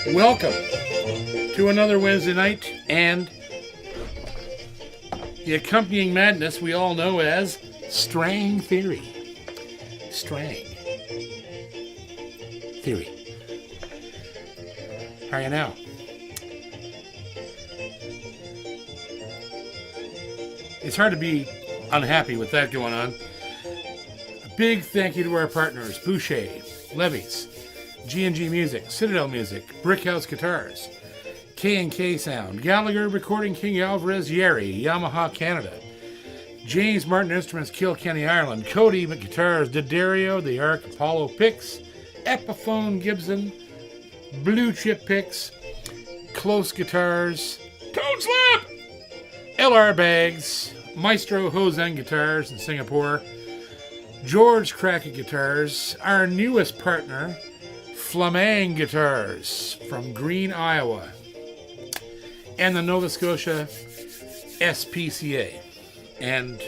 Welcome to another Wednesday night and the accompanying madness we all know as Strang Theory. Strang Theory. How are you now? It's hard to be unhappy with that going on. A big thank you to our partners, Boucher, Levy's, G&G Music, Citadel Music, Brickhouse Guitars, K&K Sound, Gallagher Recording, King Alvarez, Yeri, Yamaha Canada, James Martin Instruments, Kilkenny, Ireland, Cody Guitars, D'Addario, The Arc, Apollo Picks, Epiphone Gibson, Blue Chip Picks, Close Guitars, Toad Slap, LR Bags, Maestro Hosen Guitars in Singapore, George Crackett Guitars, our newest partner, Flamang Guitars from Green, Iowa, and the Nova Scotia SPCA. And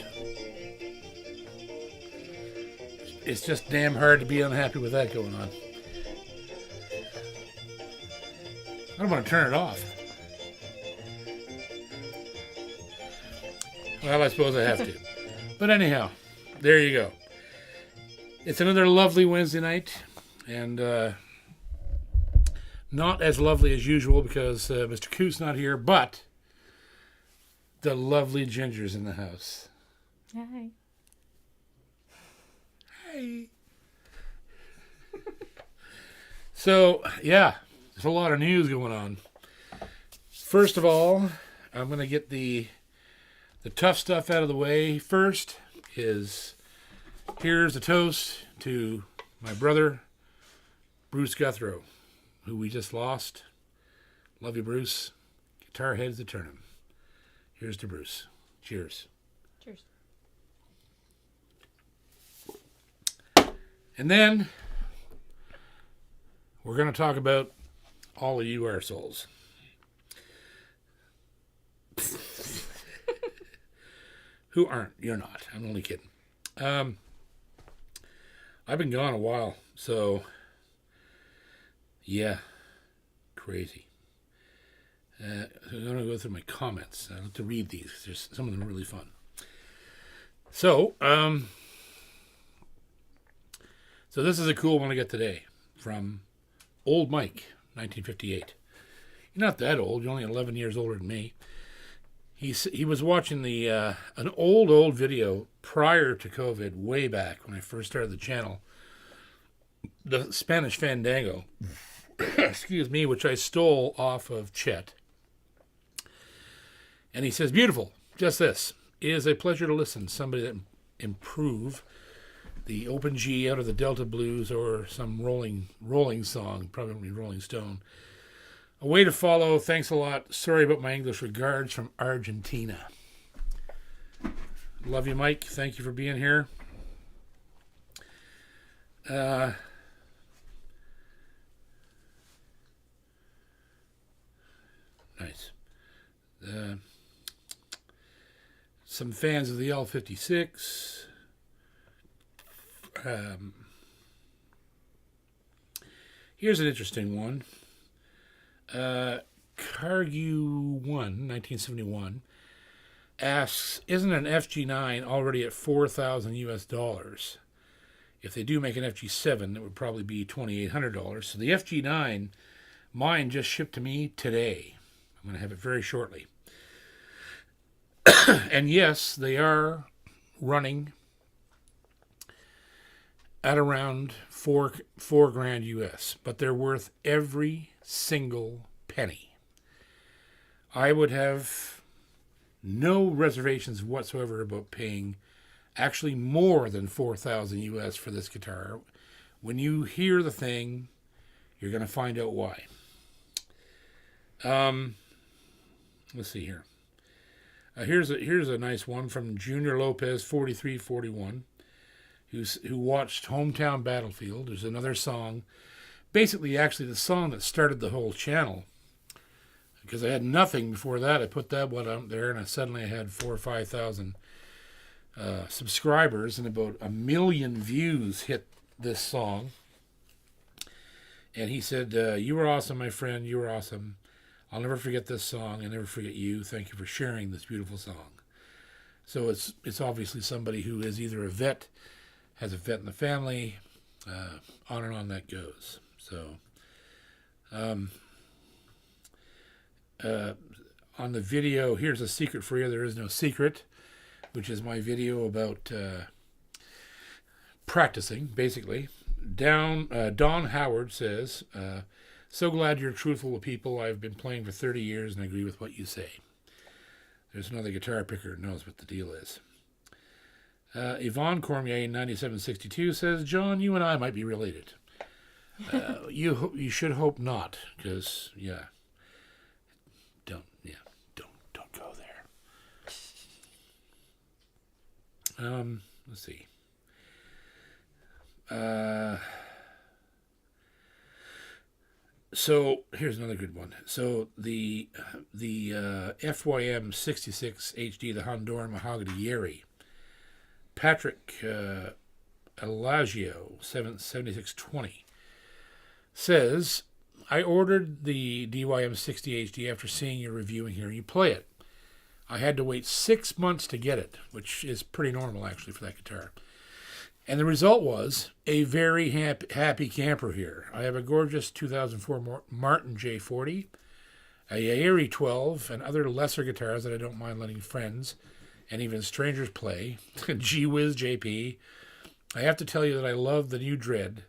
it's just damn hard to be unhappy with that going on. I don't want to turn it off. Well, I suppose I have to. But anyhow, there you go. It's another lovely Wednesday night, and not as lovely as usual because Mr. Coot's not here, but the lovely Ginger's in the house. Hi. Hi. So, yeah, there's a lot of news going on. First of all, I'm going to get the tough stuff out of the way. First is, here's a toast to my brother, Bruce Guthrow, who we just lost. Love you, Bruce. Guitar heads to turn him. Here's to Bruce. Cheers. Cheers. And then we're going to talk about all of you arseholes. Who aren't. You're not. I'm only kidding. I've been gone a while, so yeah, crazy. I'm going to go through my comments. I like to read these. There's some of them are really fun. So this is a cool one I got today from Old Mike, 1958. You're not that old. You're only 11 years older than me. He was watching an old video prior to COVID, way back when I first started the channel, the Spanish Fandango, excuse me, which I stole off of Chet. And he says, beautiful, just this. It is a pleasure to listen. Somebody that improve the open G out of the Delta Blues or some rolling song, probably Rolling Stone. A way to follow. Thanks a lot. Sorry about my English. Regards from Argentina. Love you, Mike. Thank you for being here. Nice. Some fans of the L56. Here's an interesting one. Cargu1, 1971, asks, isn't an FG9 already at $4,000 US? If they do make an FG7, it would probably be $2,800. So the FG9, mine just shipped to me today. I'm going to have it very shortly. And yes, they are running at around four grand US, but they're worth every single penny. I would have no reservations whatsoever about paying actually more than $4,000 US for this guitar. When you hear the thing, you're going to find out why. Let's see here. Here's a nice one from Junior Lopez, 4341, who watched Hometown Battlefield. There's another song, basically actually the song that started the whole channel, because I had nothing before that. I put that one out there, and suddenly I had 4,000 or 5,000 subscribers, and about 1 million views hit this song. And he said, "You were awesome, my friend. You were awesome. I'll never forget this song. I'll never forget you. Thank you for sharing this beautiful song." So it's obviously somebody who is either a vet, has a vet in the family, on and on that goes. So, on the video, here's a secret for you. There is no secret, which is my video about practicing, basically. Don Howard says, "So glad you're truthful with people. I've been playing for 30 years and I agree with what you say." There's another guitar picker who knows what the deal is. Yvonne Cormier in 9762 says, "John, you and I might be related." You should hope not, because don't go there. Let's see. So here's another good one. So the FYM 66 HD, the Honduran Mahogany Yeri, Patrick Elagio 7620 says, "I ordered the DYM 60 HD after seeing your review and hearing you play it. I had to wait 6 months to get it, which is pretty normal actually for that guitar. And the result was a very happy camper here. I have a gorgeous 2004 Martin J40, a Yeri 12, and other lesser guitars that I don't mind letting friends and even strangers play. Gee whiz, JP. I have to tell you that I love the new Dread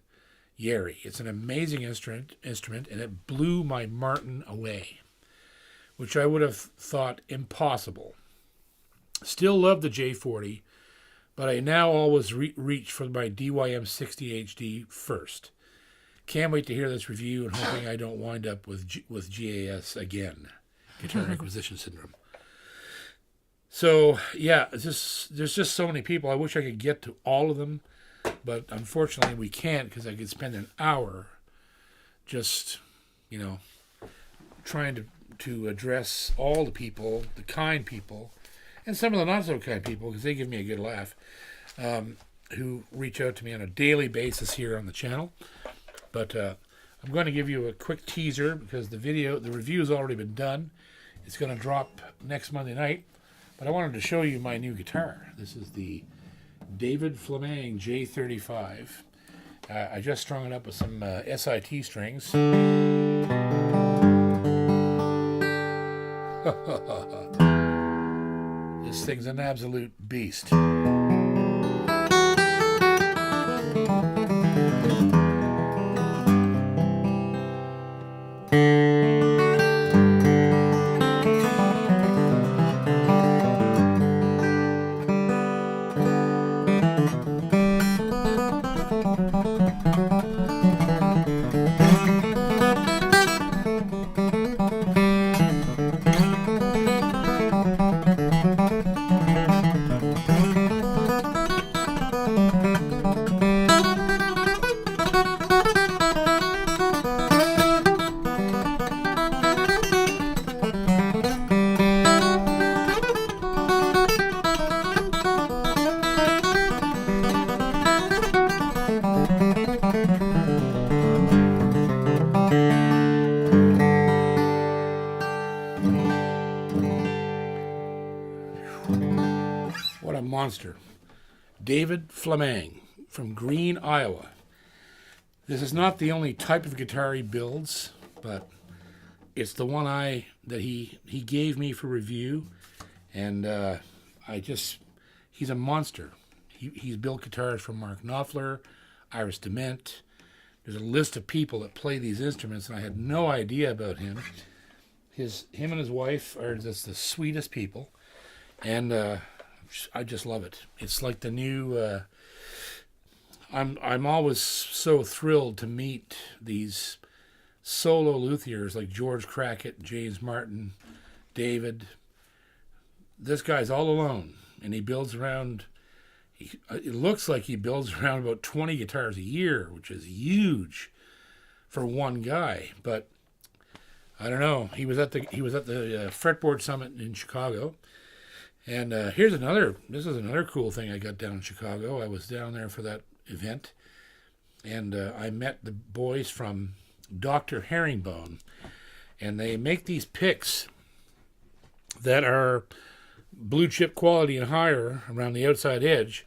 Yeri. It's an amazing instrument, and it blew my Martin away, which I would have thought impossible. Still love the J40, but I now always reach for my DYM 60 HD first. Can't wait to hear this review and hoping I don't wind up with GAS again, Guitar Acquisition Syndrome." So, yeah, there's just so many people. I wish I could get to all of them, but unfortunately we can't, because I could spend an hour just, trying to address all the people, the kind people, and some of the not-so-kind people, because they give me a good laugh, who reach out to me on a daily basis here on the channel. But I'm going to give you a quick teaser, because the review has already been done. It's going to drop next Monday night. But I wanted to show you my new guitar. This is the David Flameng J35. I just strung it up with some SIT strings. This thing's an absolute beast. What a monster. David Flameng from Green, Iowa. This is not the only type of guitar he builds, but it's the one that he gave me for review, and he's a monster. He's built guitars from Mark Knopfler, Iris Dement. There's a list of people that play these instruments, and I had no idea about him. Him and his wife are just the sweetest people, and I just love it. It's like the new. I'm always so thrilled to meet these solo luthiers like George Crackett, James Martin, David. This guy's all alone, and he builds around. It looks like he builds around about 20 guitars a year, which is huge for one guy. But I don't know. He was at the Fretboard Summit in Chicago, and this is another cool thing I got down in Chicago. I was down there for that event, and I met the boys from Dr. Herringbone, and they make these picks that are blue chip quality and higher around the outside edge,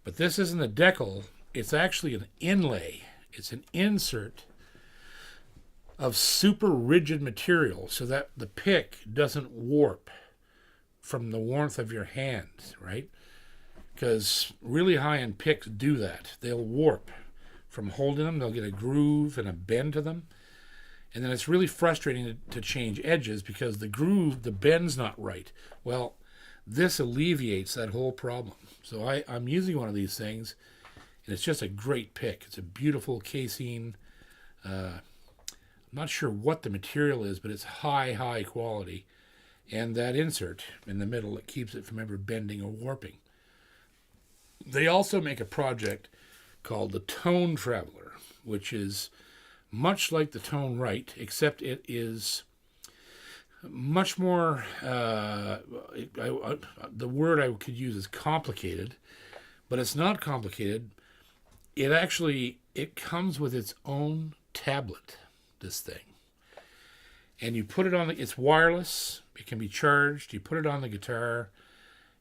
but this isn't a decal, it's actually an inlay. It's an insert of super rigid material so that the pick doesn't warp from the warmth of your hand, right? Because really high-end picks do that. They'll warp from holding them. They'll get a groove and a bend to them. And then it's really frustrating to change edges because the groove, the bend's not right. Well, this alleviates that whole problem. So I'm using one of these things, and it's just a great pick. It's a beautiful casein. I'm not sure what the material is, but it's high quality. And that insert in the middle, it keeps it from ever bending or warping. They also make a project called the Tone Traveler, which is much like the Tone Right, except it is much more, the word I could use is complicated, but it's not complicated. It comes with its own tablet, this thing. And you put it on, it's wireless, it can be charged, you put it on the guitar,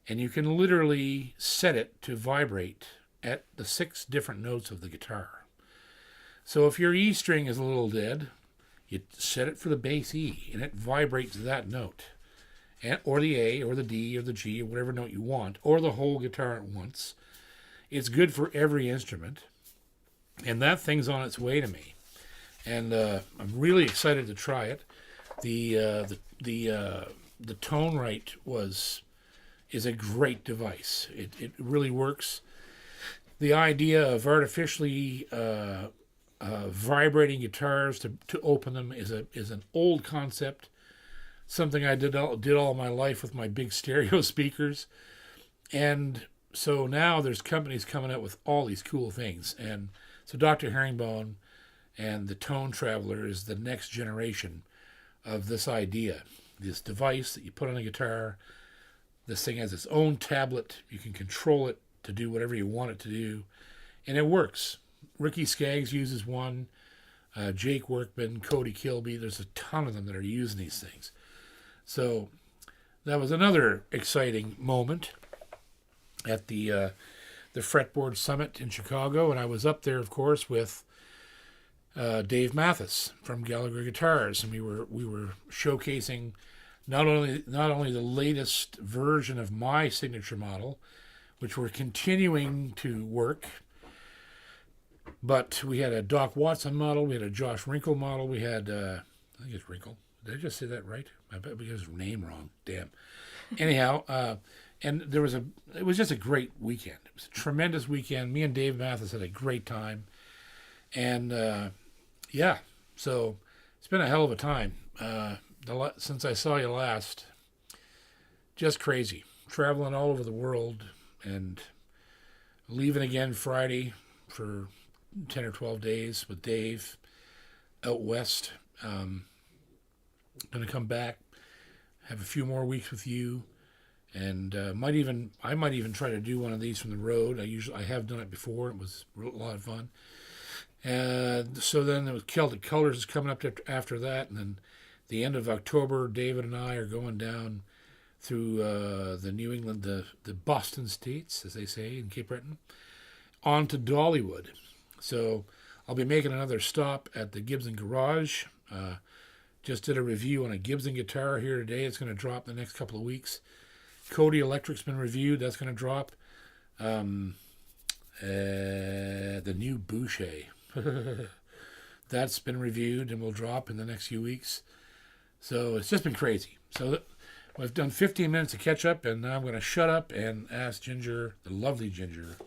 and you can literally set it to vibrate at the 6 different notes of the guitar. So if your E string is a little dead, you set it for the bass E, and it vibrates that note. Or the A, or the D, or the G, or whatever note you want, or the whole guitar at once. It's good for every instrument, and that thing's on its way to me. And I'm really excited to try it. The Tone Right is a great device. It really works. The idea of artificially vibrating guitars to open them is an old concept. Something I did all my life with my big stereo speakers, and so now there's companies coming out with all these cool things. And so Dr. Herringbone and the Tone Traveler is the next generation of this idea, this device that you put on a guitar. This thing has its own tablet. You can control it to do whatever you want it to do, and it works. Ricky Skaggs uses one, Jake Workman, Cody Kilby. There's a ton of them that are using these things. So that was another exciting moment at the Fretboard Summit in Chicago, and I was up there, of course, with Dave Mathis from Gallagher Guitars, and we were showcasing not only the latest version of my signature model, which we're continuing to work, but we had a Doc Watson model, we had a Josh Wrinkle model, we had I think it's Wrinkle. Did I just say that right? I bet we got his name wrong. Damn. Anyhow, and it was just a great weekend. It was a tremendous weekend. Me and Dave Mathis had a great time, and yeah, so it's been a hell of a time. Since I saw you last, just crazy. Traveling all over the world and leaving again Friday for 10 or 12 days with Dave out west. Going to come back, have a few more weeks with you, and I might even try to do one of these from the road. I have done it before. It was a lot of fun. So then there was Celtic Colors is coming up after that, and then the end of October, David and I are going down through the New England, the Boston States, as they say in Cape Breton, on to Dollywood. So I'll be making another stop at the Gibson Garage. Just did a review on a Gibson guitar here today. It's going to drop in the next couple of weeks. Cody Electric's been reviewed. That's going to drop. The new Boucher. That's been reviewed and will drop in the next few weeks. So it's just been crazy. So we've done 15 minutes of catch up, and now I'm going to shut up and ask Ginger, the lovely Ginger,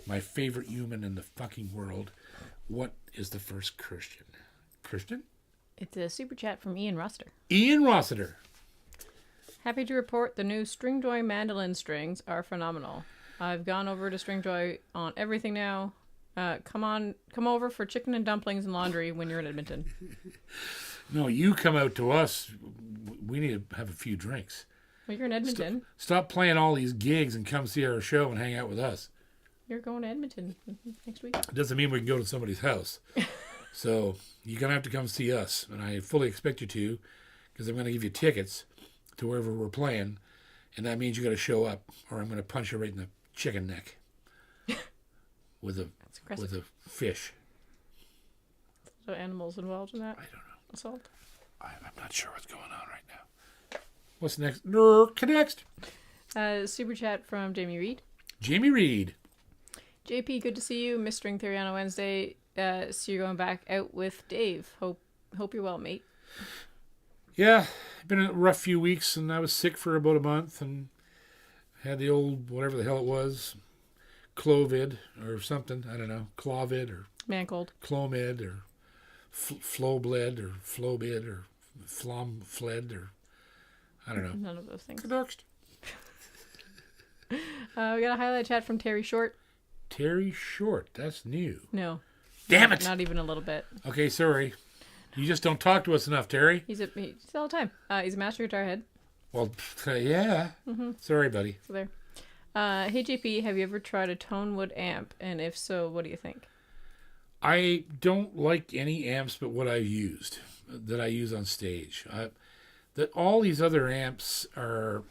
my favorite human in the fucking world, what is the first Christian? Christian? It's a super chat from Ian Rossiter. Ian Rossiter. Happy to report the new Stringjoy mandolin strings are phenomenal. I've gone over to Stringjoy on everything now. Come over for chicken and dumplings and laundry when you're in Edmonton. No, you come out to us. We need to have a few drinks. Well, you're in Edmonton. Stop playing all these gigs and come see our show and hang out with us. You're going to Edmonton next week. It doesn't mean we can go to somebody's house. So you're going to have to come see us, and I fully expect you to, because I'm going to give you tickets to wherever we're playing, and that means you got to show up, or I'm going to punch you right in the chicken neck with a fish. So animals involved in that? I don't know. Assault? I'm not sure what's going on right now. What's next? Next. Super chat from Jamie Reed. Jamie Reed. JP, good to see you. Missed String Theory on a Wednesday. So you're going back out with Dave. Hope you're well, mate. Yeah, been a rough few weeks, and I was sick for about a month, and had the old whatever the hell it was, Clovid or something. I don't know, Clovid or Man cold. Clomid or Flowbled or Flowbid or Flomfled or I don't know. None of those things. Next. We got a highlight chat from Terry Short. Terry Short, that's new. No. Damn it! Not even a little bit. Okay, sorry. You just don't talk to us enough, Terry. He's all the time. He's a master guitar head. Well, yeah. Mm-hmm. Sorry, buddy. So there. Hey JP, have you ever tried a Tonewood amp? And if so, what do you think? I don't like any amps but what I've used, that I use on stage. That all these other amps are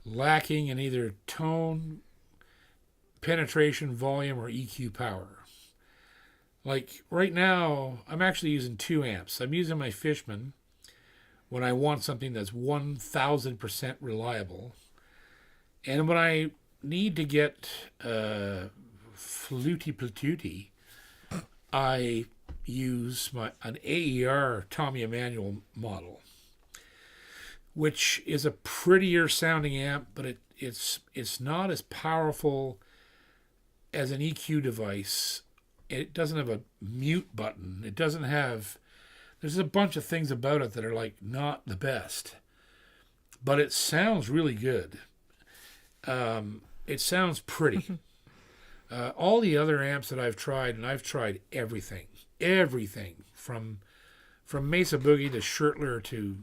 lacking in either tone, penetration, volume, or EQ power. Like right now, I'm actually using 2 amps. I'm using my Fishman when I want something that's 1000% reliable. And when I need to get fluty patooty, I use an AER Tommy Emmanuel model, which is a prettier sounding amp, but it's not as powerful as an EQ device. It doesn't have a mute button. It doesn't have... There's a bunch of things about it that are like not the best, but it sounds really good. It sounds pretty. All the other amps that I've tried, and I've tried everything from Mesa Boogie to Schertler to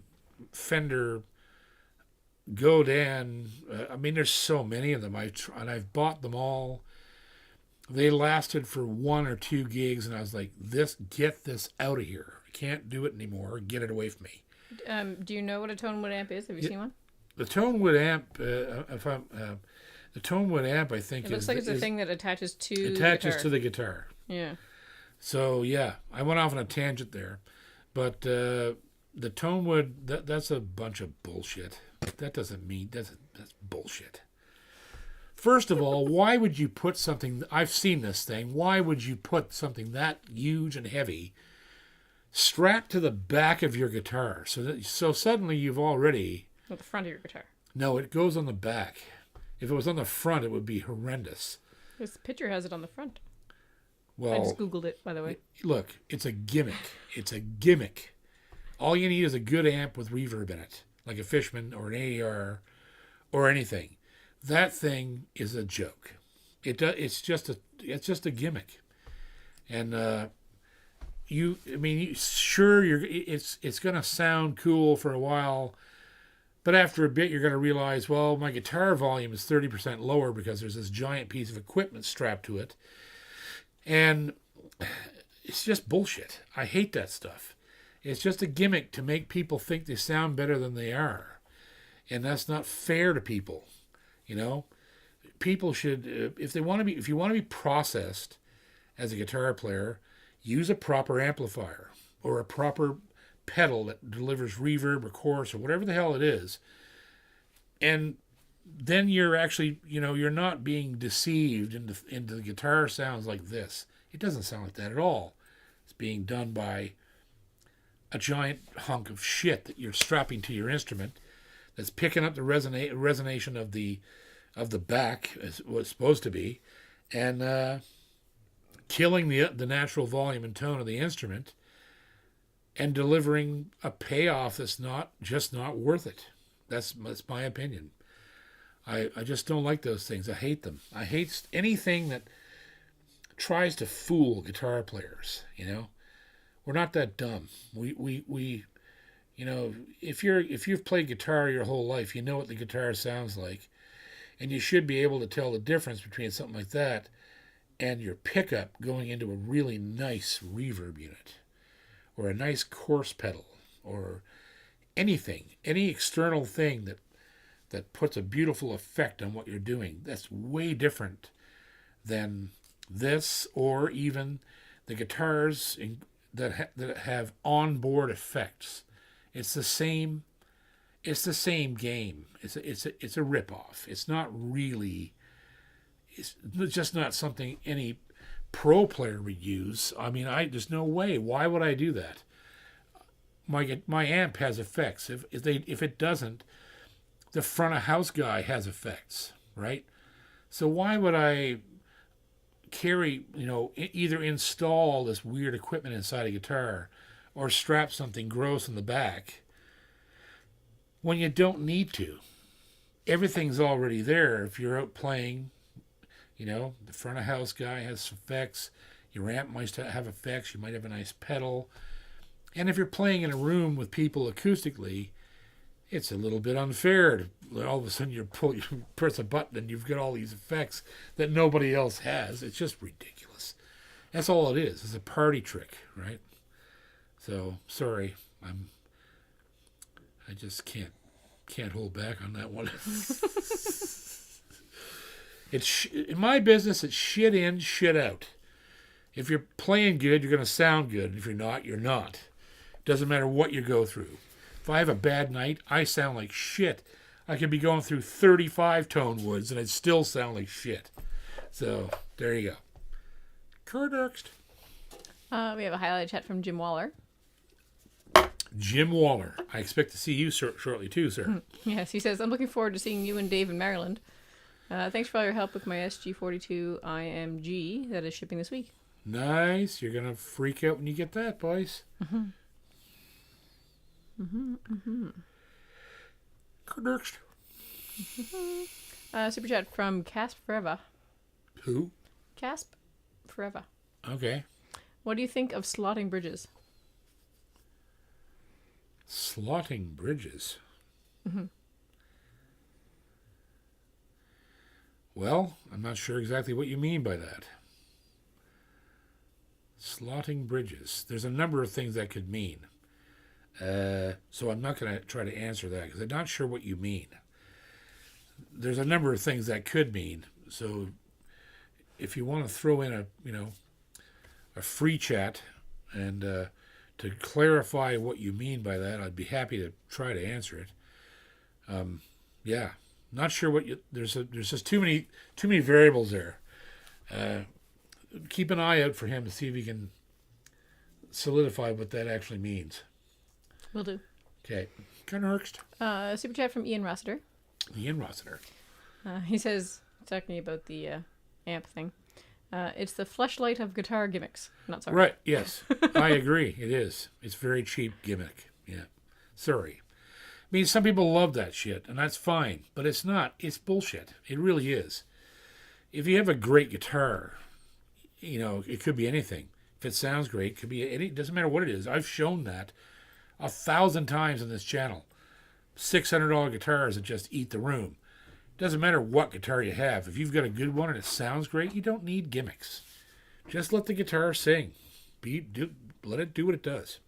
Fender, Godin. I mean, there's so many of them. I've bought them all. They lasted for 1 or 2 gigs, and I was like, get this out of here. I can't do it anymore. Get it away from me. Do you know what a Tonewood amp is? Have you seen one? The Tonewood amp, the Tonewood amp, I think, it looks like it's a thing that attaches to the guitar. Yeah. So yeah, I went off on a tangent there, but the Tonewood, that's a bunch of bullshit. That doesn't mean that's bullshit. First of all, why would you put something? I've seen this thing. Why would you put something that huge and heavy strapped to the back of your guitar? So suddenly you've already... At the front of your guitar. No, it goes on the back. If it was on the front, it would be horrendous. This picture has it on the front. Well, I just Googled it, by the way. Look, it's a gimmick. It's a gimmick. All you need is a good amp with reverb in it, like a Fishman or an AER or anything. That thing is a joke. It's just a gimmick, and it's gonna sound cool for a while, but after a bit you're gonna realize, well, my guitar volume is 30% lower because there's this giant piece of equipment strapped to it, and it's just bullshit. I hate that stuff. It's just a gimmick to make people think they sound better than they are, and that's not fair to people. You know, people should, if you want to be processed as a guitar player, use a proper amplifier or a proper pedal that delivers reverb or chorus or whatever the hell it is. And then you're actually, you're not being deceived into the guitar sounds like this. It doesn't sound like that at all. It's being done by a giant hunk of shit that you're strapping to your instrument that's picking up the resonation of the back, as what it's supposed to be, and killing the natural volume and tone of the instrument, and delivering a payoff that's not worth it. That's my opinion. I just don't like those things. I hate them. I hate anything that tries to fool guitar players. We're not that dumb. We if you've played guitar your whole life, you know what the guitar sounds like, and you should be able to tell the difference between something like that and your pickup going into a really nice reverb unit, or a nice coarse pedal, or anything, any external thing that puts a beautiful effect on what you're doing, that's way different than this, or even the guitars that have onboard effects. It's the same. It's the same game. It's a ripoff. It's not really. It's just not something any pro player would use. I mean, there's no way. Why would I do that? My amp has effects. If it doesn't, the front of house guy has effects, right? So why would I carry, either install all this weird equipment inside a guitar or strap something gross in the back when you don't need to? Everything's already there. If you're out playing, the front of house guy has effects. Your amp might have effects. You might have a nice pedal. And if you're playing in a room with people acoustically, it's a little bit unfair to all of a sudden you press a button and you've got all these effects that nobody else has. It's just ridiculous. That's all it is. It's a party trick, right? So sorry, I just can't hold back on that one. In my business, it's shit in, shit out. If you're playing good, you're going to sound good. If you're not, you're not. Doesn't matter what you go through. If I have a bad night, I sound like shit. I could be going through 35 tone woods and I'd still sound like shit. So, there you go. Correct. We have a highlight chat from Jim Waller. Jim Waller. I expect to see you shortly too, sir. Yes, he says, I'm looking forward to seeing you and Dave in Maryland. Thanks for all your help with my SG42 IMG that is shipping this week. Nice. You're going to freak out when you get that, boys. Mm-hmm. Mm-hmm. Mm-hmm. Next. Super chat from Casp Forever. Who? Casp Forever. Okay. What do you think of slotting bridges? Slotting bridges? Mm-hmm. Well, I'm not sure exactly what you mean by that. Slotting bridges. There's a number of things that could mean. So I'm not going to try to answer that because I'm not sure what you mean. There's a number of things that could mean. So if you want to throw in a free chat and to clarify what you mean by that, I'd be happy to try to answer it. Yeah, not sure what there's just too many variables there. Keep an eye out for him to see if he can solidify what that actually means. Will do. Okay. Next. Super chat from Ian Rossiter. Ian Rossiter. He says, talking about the amp thing, it's the fleshlight of guitar gimmicks. Not sorry. Right, yes. I agree. It is. It's very cheap gimmick. Yeah. Sorry. I mean, some people love that shit, and that's fine. But it's not. It's bullshit. It really is. If you have a great guitar, it could be anything. If it sounds great, it could be any. It doesn't matter what it is. I've shown that 1,000 times on this channel. $600 guitars that just eat the room. Doesn't matter what guitar you have. If you've got a good one and it sounds great, you don't need gimmicks. Just let the guitar sing. Let it do what it does.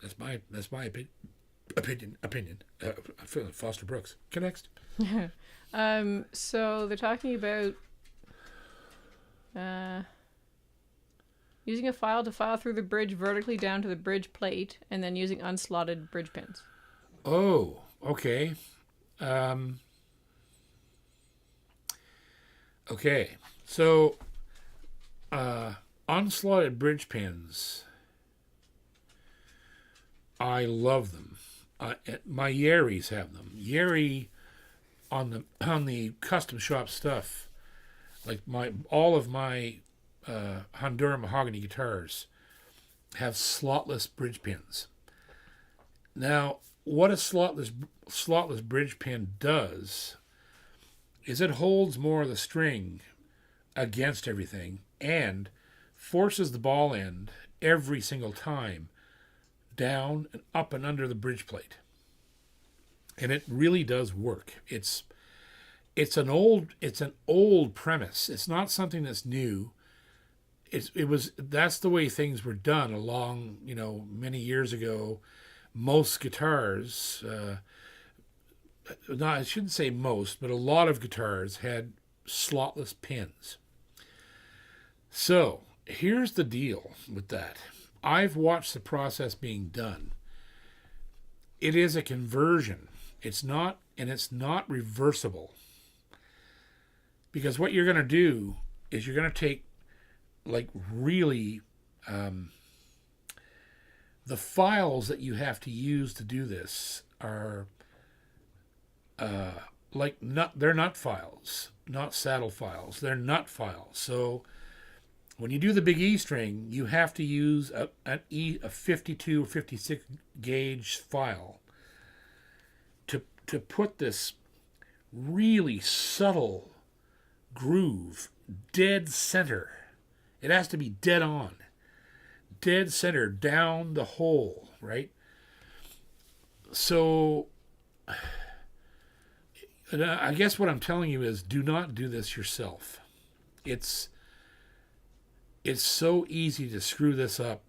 That's my opinion. I'm feeling Foster Brooks. Next. So they're talking about using a file to file through the bridge vertically down to the bridge plate, and then using unslotted bridge pins. Oh, okay. Okay. So, unslotted bridge pins, I love them. My Yeris have them. Yeri on the custom shop stuff, like all of my Honduran mahogany guitars have slotless bridge pins. Now, what a slotless bridge pin does is it holds more of the string against everything and forces the ball end every single time down and up and under the bridge plate. And it really does work. it's an old premise. It's not something that's new. That's the way things were done along, many years ago. Most guitars, no, I shouldn't say most, but a lot of guitars had slotless pins. So here's the deal with that. I've watched the process being done. It is a conversion. It's not reversible. Because what you're going to do is you're going to take, like, really, the files that you have to use to do this are they're nut files, not saddle files. They're nut files. So when you do the big E string, you have to use a 52 or 56 gauge file to put this really subtle groove dead center. It has to be dead on, dead center down the hole, right? So I guess what I'm telling you is, do not do this yourself. It's so easy to screw this up.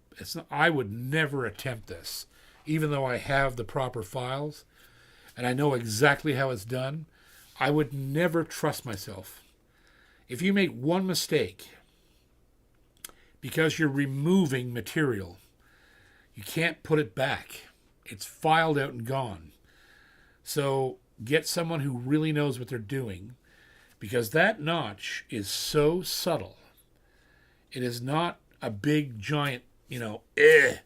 I would never attempt this, even though I have the proper files and I know exactly how it's done. I would never trust myself. If you make one mistake, because you're removing material, you can't put it back. It's filed out and gone. So get someone who really knows what they're doing, because that notch is so subtle. It is not a big giant, that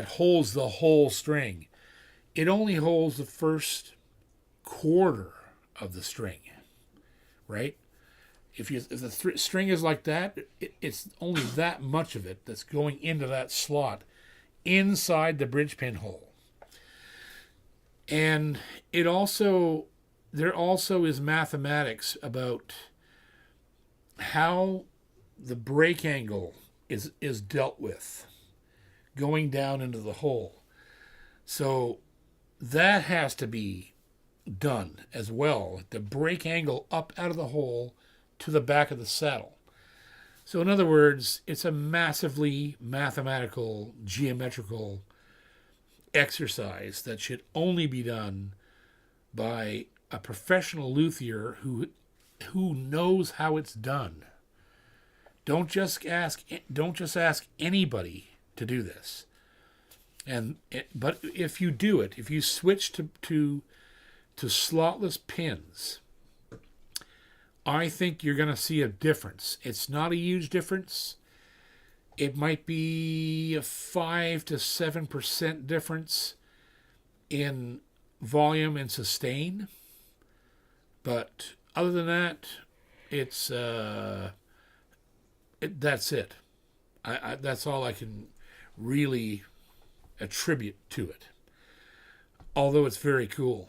holds the whole string. It only holds the first quarter of the string, right? If the string is like that, it's only that much of it that's going into that slot inside the bridge pin hole. And there also is mathematics about how the break angle is dealt with going down into the hole. So that has to be done as well. The break angle up out of the hole to the back of the saddle. So in other words, it's a massively mathematical, geometrical exercise that should only be done by a professional luthier who knows how it's done. Don't just ask anybody to do this. But if you do it, if you switch to slotless pins, I think you're going to see a difference. It's not a huge difference. It might be a 5 to 7% difference in volume and sustain. But other than that, that's it. That's all I can really attribute to it. Although it's very cool.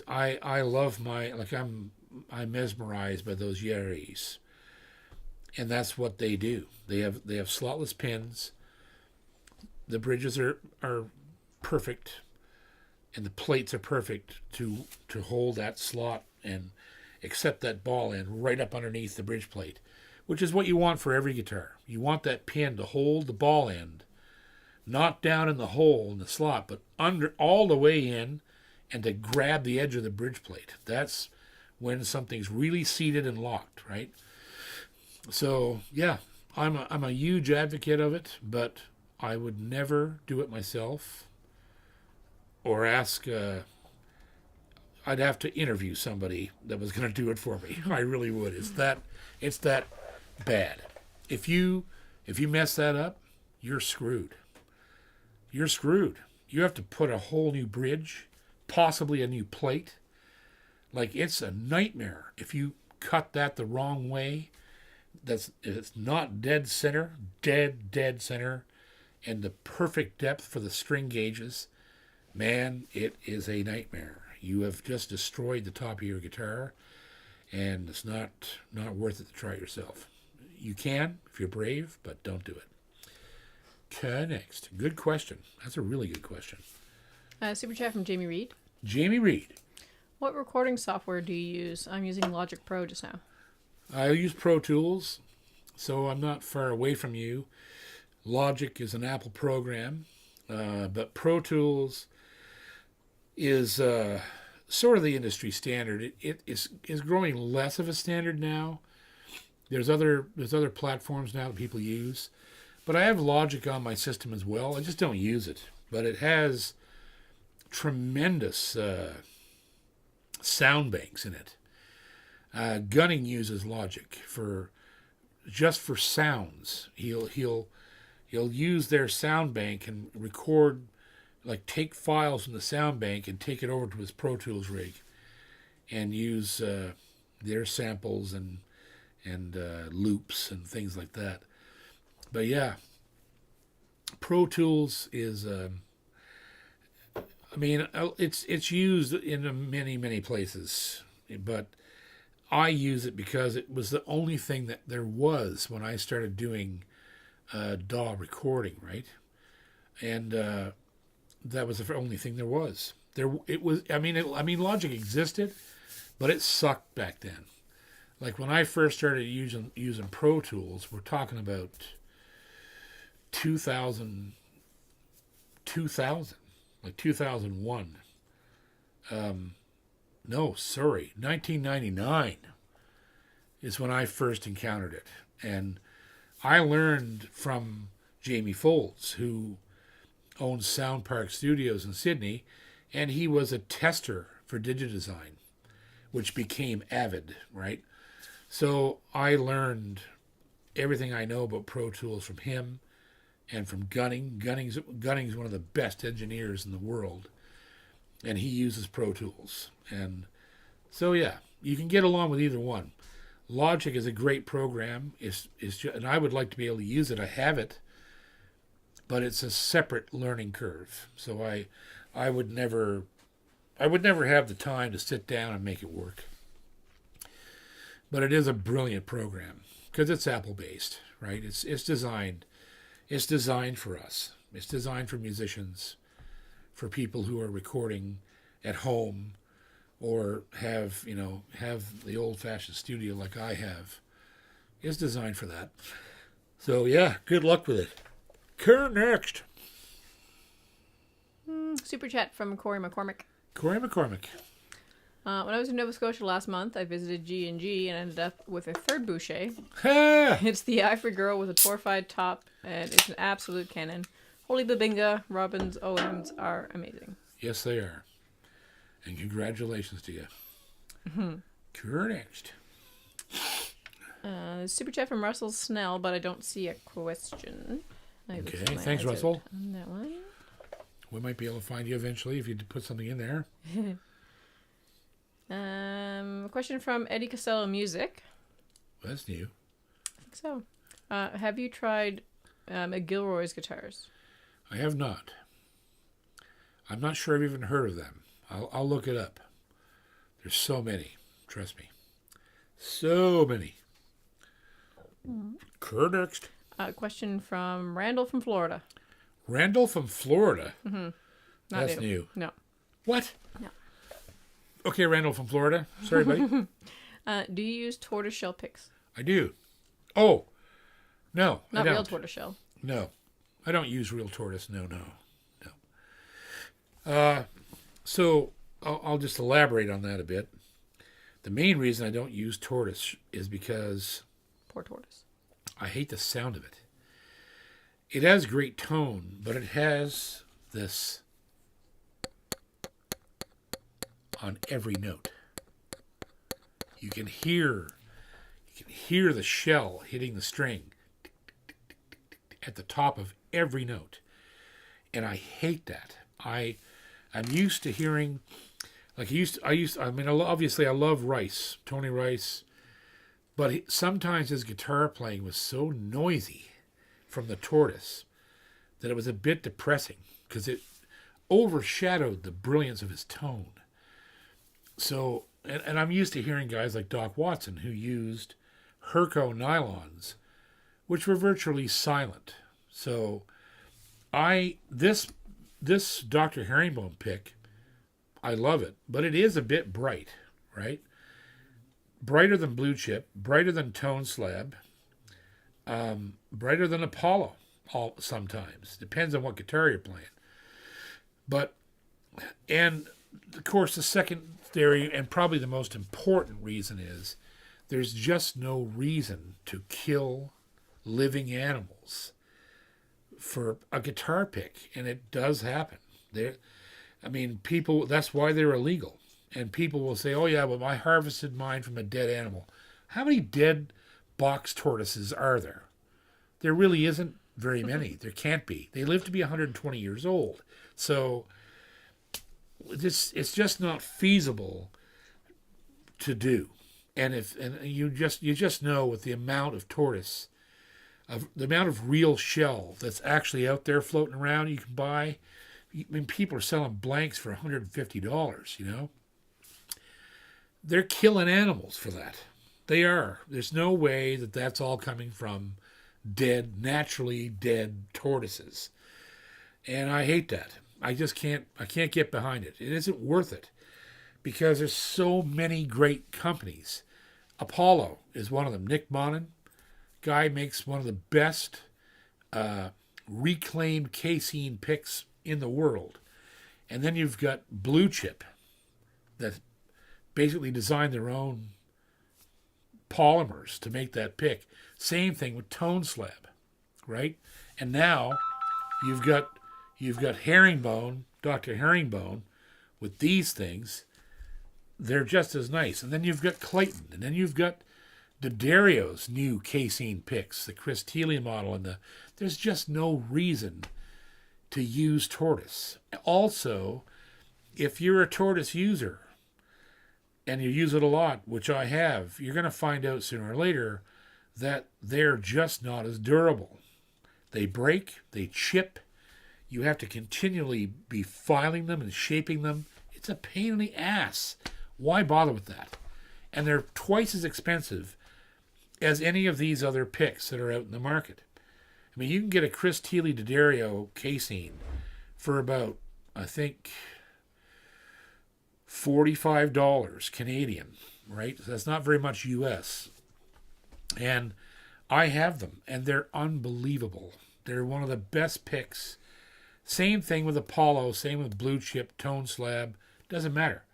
I love I'm mesmerized by those Yeris. And that's what they do. They have slotless pins. The bridges are perfect, and the plates are perfect to hold that slot and accept that ball end right up underneath the bridge plate, which is what you want for every guitar. You want that pin to hold the ball end, not down in the hole in the slot, but under all the way in, and to grab the edge of the bridge plate. That's when something's really seated and locked, right? So yeah, I'm a huge advocate of it, but I would never do it myself or ask. I'd have to interview somebody that was going to do it for me. I really would. It's that bad. If you mess that up, you're screwed. You're screwed. You have to put a whole new bridge, possibly a new plate. Like, it's a nightmare if you cut that the wrong way. It's not dead center, dead center, and the perfect depth for the string gauges. Man, it is a nightmare. You have just destroyed the top of your guitar, and it's not worth it to try it yourself. You can if you're brave, but don't do it. Okay, next. Good question. That's a really good question. Super chat from Jamie Reed. Jamie Reed. What recording software do you use? I'm using Logic Pro just now. I use Pro Tools, so I'm not far away from you. Logic is an Apple program, but Pro Tools is sort of the industry standard. It is growing less of a standard now. There's other platforms now that people use, but I have Logic on my system as well. I just don't use it, but it has tremendous sound banks in it. Gunning uses Logic for sounds. He'll use their sound bank and record, like take files from the sound bank and take it over to his Pro Tools rig and use their samples and loops and things like that. But yeah, Pro Tools is it's used in many places, but I use it because it was the only thing that there was when I started doing DAW recording, right? And that was the only thing there was. Logic existed, but it sucked back then. Like when I first started using Pro Tools, we're talking about 2000, like 2001. 1999 is when I first encountered it. And I learned from Jamie Folds, who owns Sound Park Studios in Sydney, and he was a tester for Digidesign, which became Avid, right? So I learned everything I know about Pro Tools from him and from Gunning. Gunning's one of the best engineers in the world, and he uses Pro Tools. And so, yeah, you can get along with either one. Logic is a great program, and I would like to be able to use it. I have it, but it's a separate learning curve. So I would never have the time to sit down and make it work. But it is a brilliant program because it's Apple based, right? It's designed for us. It's designed for musicians, for people who are recording at home or have the old-fashioned studio like I have. It's designed for that. So yeah, good luck with it. Next. Super chat from Corey McCormick. Corey McCormick. When I was in Nova Scotia last month, I visited G&G and ended up with a third Boucher. Ha! It's the Ivory Girl with a torfied top, and it's an absolute cannon. Holy Babinga, Robin's OMs are amazing. Yes, they are. And congratulations to you. Next. Super chat from Russell Snell, but I don't see a question. Okay, thanks, Russell. On that one. We might be able to find you eventually if you put something in there. A question from Eddie Costello Music. That's new. I think so. Have you tried Gilroy's guitars? I have not. I'm not sure I've even heard of them. I'll look it up. There's so many. Trust me. So many. Next. Question from Randall from Florida. Randall from Florida? Mm-hmm. That's new. No. What? No. Okay, Randall from Florida. Sorry, buddy. Do you use tortoiseshell picks? I do. Oh. No, Not I don't. real tortoiseshell. No. I don't use real tortoise. No. So I'll just elaborate on that a bit. The main reason I don't use tortoise is because Poor tortoise. I hate the sound of it. It has great tone, but it has this on every note. You can hear the shell hitting the string at the top of every note. And I hate that. I'm used to hearing, obviously I love Rice, Tony Rice, but sometimes his guitar playing was so noisy from the tortoise that it was a bit depressing because it overshadowed the brilliance of his tone. So, and I'm used to hearing guys like Doc Watson who used Herco nylons, which were virtually silent. So this Dr. Herringbone pick, I love it, but it is a bit bright, right? Brighter than Blue Chip, brighter than Tone Slab, brighter than Apollo. Sometimes depends on what guitar you're playing. But, and of course, the secondary and probably the most important reason is there's just no reason to kill living animals for a guitar pick, and it does happen. People, that's why they're illegal. And people will say, oh yeah, well, I harvested mine from a dead animal. How many dead box tortoises are there? There really isn't very many. There can't be. They live to be 120 years old. So it's just not feasible to do. And you just know with the amount of tortoise, the amount of real shell that's actually out there floating around you can buy. I mean, people are selling blanks for $150, you know. They're killing animals for that. They are. There's no way that that's all coming from naturally dead tortoises. And I hate that. I can't get behind it. It isn't worth it because there's so many great companies. Apollo is one of them. Nick Monin, guy makes one of the best reclaimed casein picks in the world. And then you've got Blue Chip that basically designed their own polymers to make that pick. Same thing with Tone Slab, right? And now you've got Herringbone, Dr. Herringbone, with these things. They're just as nice. And then you've got Clayton, and then you've got D'Addario's new casein picks, the Chris Thiele model, and there's just no reason to use tortoise. Also, if you're a tortoise user and you use it a lot, which I have, you're going to find out sooner or later that they're just not as durable. They break, they chip. You have to continually be filing them and shaping them. It's a pain in the ass. Why bother with that? And they're twice as expensive as any of these other picks that are out in the market. I mean, you can get a Chris Thiele D'Addario casein for about, I think, $45 Canadian, right? So that's not very much US. And I have them, and they're unbelievable. They're one of the best picks. Same thing with Apollo, same with Blue Chip, Tone Slab. Doesn't matter.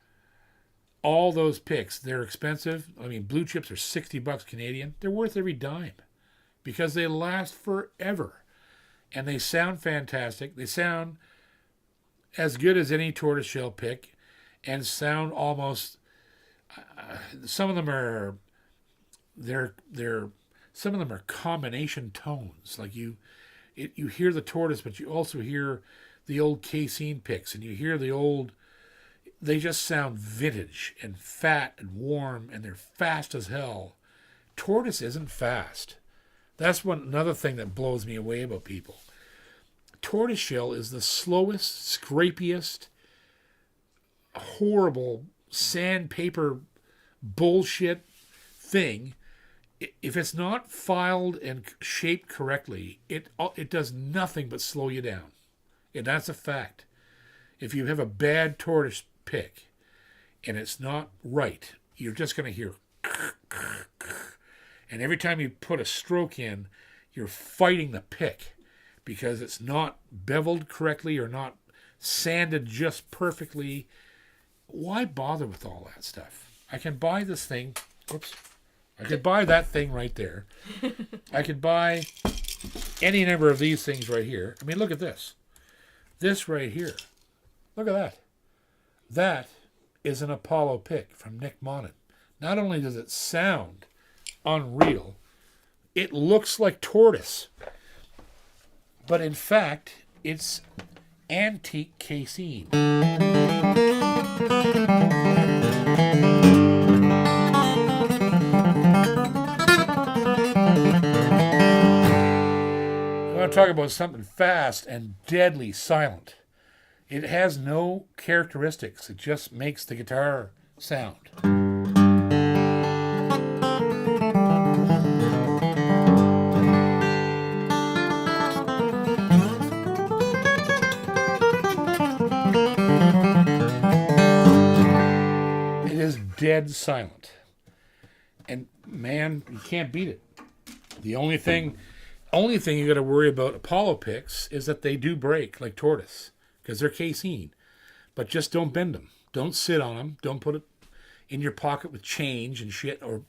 All those picks, they're expensive. I mean, Blue Chips are $60 Canadian. They're worth every dime because they last forever. And they sound fantastic. They sound as good as any tortoiseshell pick and sound almost, some of them are, some of them are combination tones. Like you hear the tortoise, but you also hear the old casein picks, and you hear they just sound vintage and fat and warm, and they're fast as hell. Tortoise isn't fast. That's another thing that blows me away about people. Tortoiseshell is the slowest, scrapiest, horrible sandpaper bullshit thing. If it's not filed and shaped correctly, it does nothing but slow you down. And that's a fact. If you have a bad tortoise pick and it's not right, you're just going to hear and every time you put a stroke in, you're fighting the pick because it's not beveled correctly or not sanded just perfectly. Why bother with all that stuff? I can buy this thing. Oops. I could buy that thing right there. I could buy any number of these things right here. I mean, look at this. This right here. Look at that. That is an Apollo pick from Nick Monin. Not only does it sound unreal, it looks like tortoise. But in fact, it's antique casein. I want to talk about something fast and deadly silent. It has no characteristics. It just makes the guitar sound. dead silent. And man, you can't beat it. The only thing you got to worry about Apollo picks is that they do break like tortoise because they're casein. But just don't bend them. Don't sit on them. Don't put it in your pocket with change and shit, or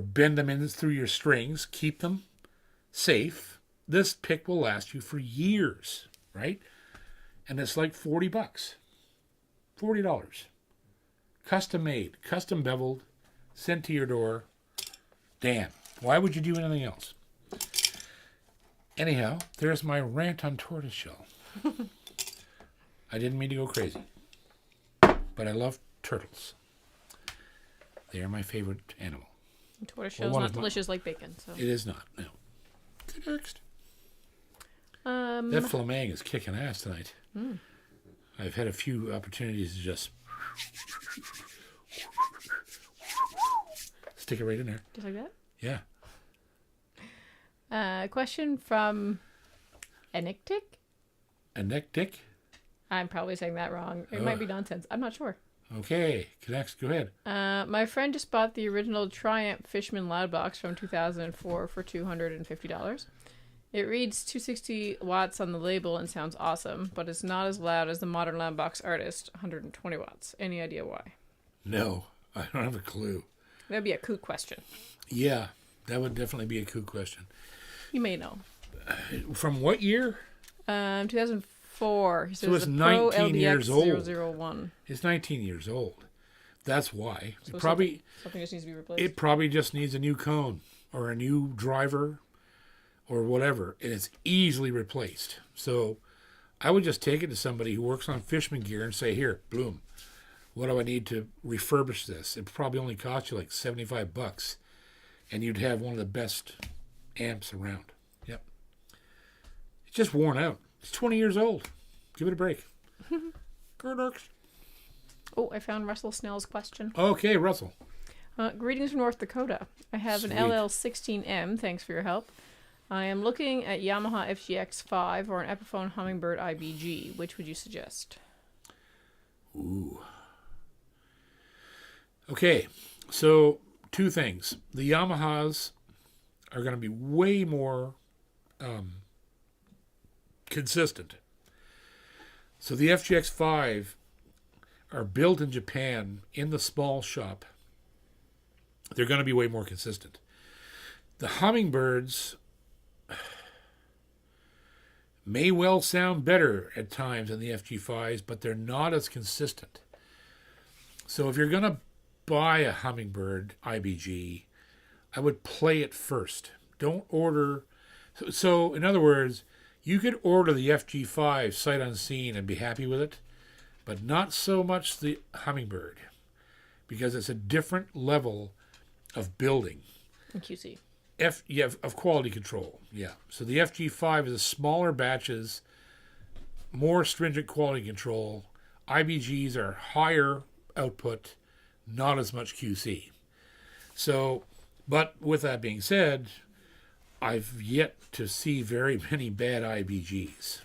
bend them in through your strings. Keep them safe. This pick will last you for years, right? And it's like $40. $40. Custom made, custom beveled, sent to your door. Damn. Why would you do anything else? Anyhow, there's my rant on tortoiseshell. I didn't mean to go crazy. But I love turtles. They are my favorite animal. Tortoiseshell is not delicious like bacon. So it is not, no. Good next. That flaming is kicking ass tonight. I've had a few opportunities to just stick it right in there. Just like that? Yeah. Question from Enectic? Enectic? I'm probably saying that wrong. It might be nonsense. I'm not sure. Okay, next, go ahead. My friend just bought the original Triumph Fishman Loud Box from 2004 for $250. It reads 260 watts on the label and sounds awesome, but it's not as loud as the modern loud box artist, 120 watts. Any idea why? No, I don't have a clue. That'd be a kook question. Yeah, that would definitely be a kook question. You may know. From what year? 2004. He says So it's the 19 Pro years old. 001. It's 19 years old. That's why. So something just needs to be replaced. It probably just needs a new cone or a new driver or whatever, and it's easily replaced. So I would just take it to somebody who works on Fishman gear and say, here, Bloom, what do I need to refurbish this? It probably only cost you like $75, and you'd have one of the best amps around. Yep. It's just worn out. It's 20 years old. Give it a break. Gurdurks. Oh, I found Russell Snell's question. Okay, Russell. Greetings from North Dakota. I have Sweet. an LL16M. Thanks for your help. I am looking at Yamaha FGX5 or an Epiphone Hummingbird IBG. Which would you suggest? Ooh. Okay, so two things. The Yamahas are going to be way more consistent. So the FGX5 are built in Japan in the small shop. They're going to be way more consistent. The Hummingbirds may well sound better at times than the FG5s, but they're not as consistent. So if you're going to buy a Hummingbird IBG, I would play it first. Don't order. So in other words, you could order the FG5 sight unseen and be happy with it, but not so much the Hummingbird, because it's a different level of building. In QC. Of quality control, yeah. So the FG5 is smaller batches, more stringent quality control. IBGs are higher output, not as much QC. So, but with that being said, I've yet to see very many bad IBGs.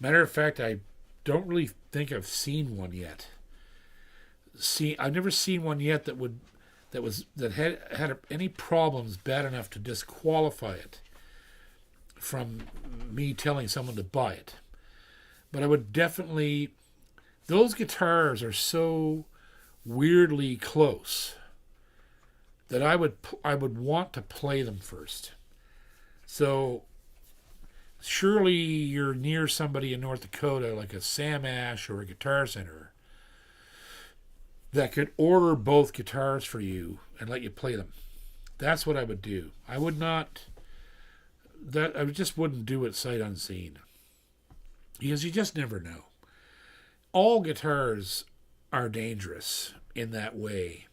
Matter of fact, I don't really think I've seen one yet. I've never seen one yet that had any problems bad enough to disqualify it from me telling someone to buy it. But I would definitely, those guitars are so weirdly close that I would want to play them first. So surely you're near somebody in North Dakota like a Sam Ash or a Guitar Center that could order both guitars for you and let you play them. That's what I would do. I just wouldn't do it sight unseen. Because you just never know. All guitars are dangerous in that way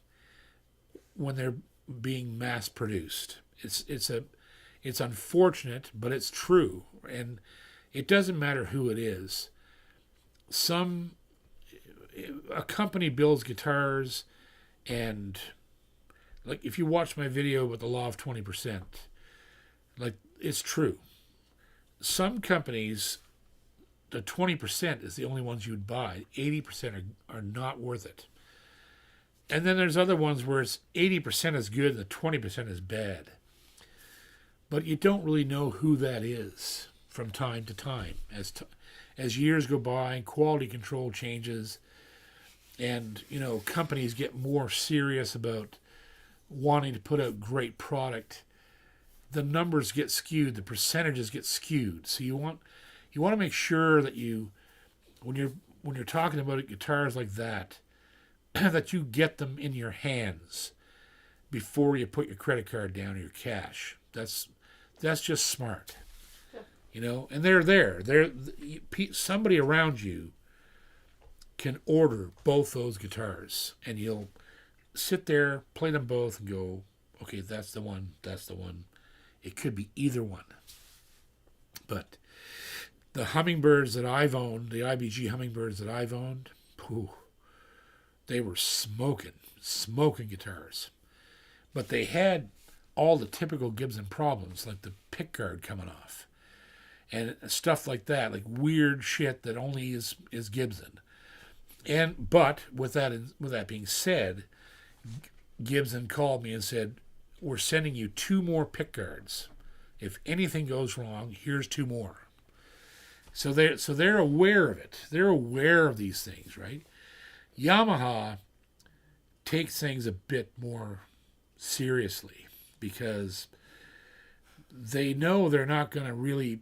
when they're being mass produced. It's unfortunate, but it's true. And it doesn't matter who it is. A company builds guitars, and like if you watch my video with the law of 20%, like it's true. Some companies, the 20% is the only ones you'd buy. 80% are not worth it. And then there's other ones where it's 80% is good and the 20% is bad. But you don't really know who that is from time to time. As years go by and quality control changes and, companies get more serious about wanting to put out great product, the numbers get skewed, the percentages get skewed. So you want to make sure that when you're talking about guitars like that, that you get them in your hands before you put your credit card down or your cash. That's just smart. And they're there. Somebody around you can order both those guitars, and you'll sit there, play them both, and go, okay, that's the one, that's the one. It could be either one. But the hummingbirds that I've owned, the IBG hummingbirds that I've owned, they were smoking guitars. But they had all the typical Gibson problems, like the pickguard coming off and stuff like that, like weird shit that only is Gibson. But with that being said, Gibson called me and said, we're sending you 2 more pickguards. If anything goes wrong, here's 2 more. So they're aware of it. They're aware of these things, right? Yamaha takes things a bit more seriously because they know they're not going to really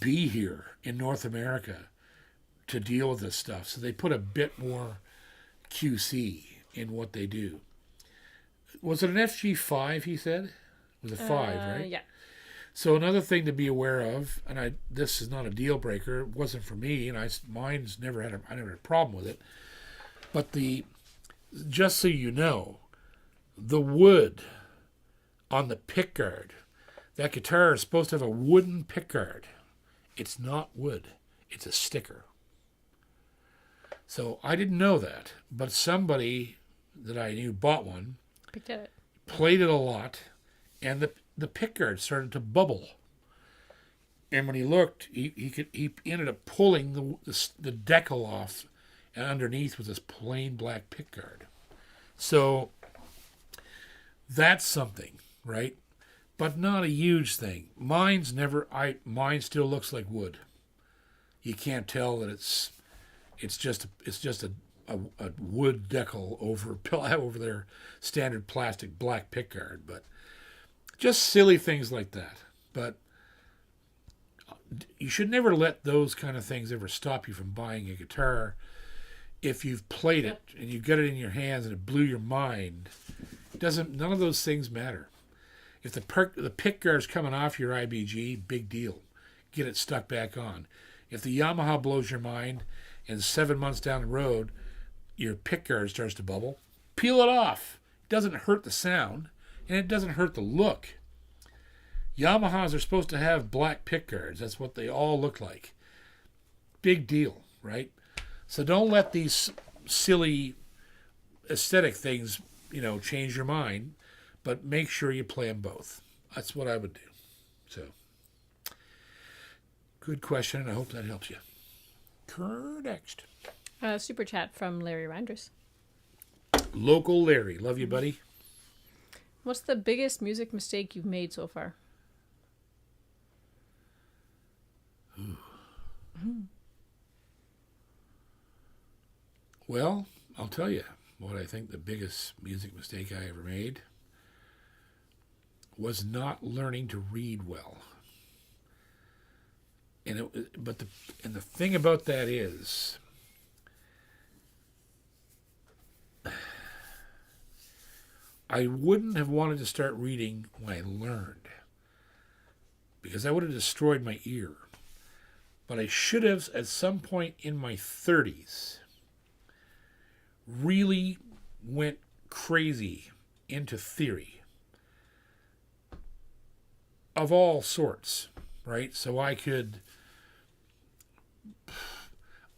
be here in North America to deal with this stuff. So they put a bit more QC in what they do. Was it an FG5, he said? It was a 5, right? Yeah. So another thing to be aware of, and this is not a deal breaker, it wasn't for me, and I never had a problem with it. But just so you know, the wood on the pickguard, that guitar is supposed to have a wooden pickguard. It's not wood. It's a sticker. So I didn't know that, but somebody that I knew bought one, Picked at it. Played it a lot, and the pickguard started to bubble. And when he looked, he ended up pulling the decal off, and underneath was this plain black pickguard. So that's something, right? But not a huge thing. Mine still looks like wood. You can't tell that it's just a wood decal over their standard plastic black pickguard, but just silly things like that. But you should never let those kind of things ever stop you from buying a guitar. If you've played it and you get it in your hands and it blew your mind, none of those things matter. If the pickguard's coming off your IBG, big deal. Get it stuck back on. If the Yamaha blows your mind and 7 months down the road, your pickguard starts to bubble, peel it off. It doesn't hurt the sound, and it doesn't hurt the look. Yamahas are supposed to have black pickguards. That's what they all look like. Big deal, right? So don't let these silly aesthetic things, change your mind, but make sure you play them both. That's what I would do. So, good question, and I hope that helps you. Next. Super chat from Larry Randers. Local Larry. Love you, buddy. What's the biggest music mistake you've made so far? Well, I'll tell you what I think the biggest music mistake I ever made was not learning to read well. But the thing about that is, I wouldn't have wanted to start reading when I learned, because I would have destroyed my ear. But I should have, at some point in my 30s, really went crazy into theory of all sorts, right? So I could